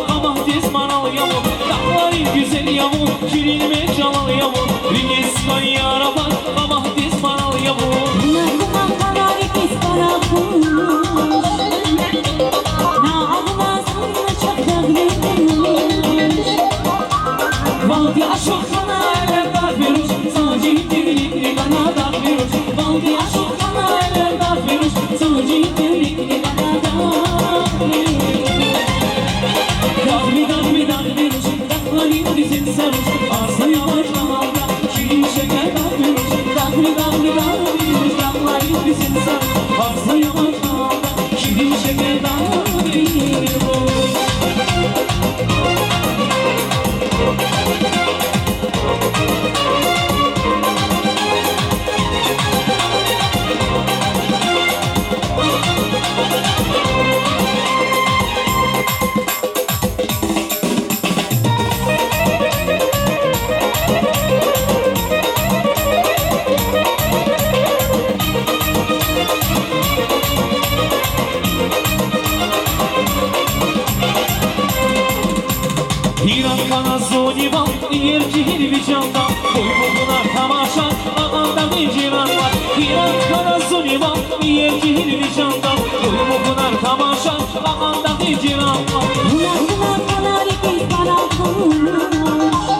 ama tez manalı yavun. Dağları güzel yavun, kirilme çalalı yavun. Ringes kay arafat, ama tez manalı yavun. Nakuma kanari kis para kuş. Na ağlasın çakdağını. Valdi aşık sana ellerden veruş. Sağcı devlikli bana da veruş. Valdi aşık sana ellerden veruş. Sağcı devlikli bana da veruş. Dağlı veruş. Dağların dizin sarış. Arsa yavaş kanalda. Şirin şeker dağ veruş. Dağlı veruş. Dağların dizin sarış. Arsa yavaş kanalda. Şirin şeker dağ veruş. İran kanazoni var, yer cihir bir canda. Koymadılar tamaşa, ağanda bir ciran var. İran kanazoni var, yer cihir bir canda. Koymadılar tamaşa, ağanda bir ciran var. Nakuma kanari kis para kuş.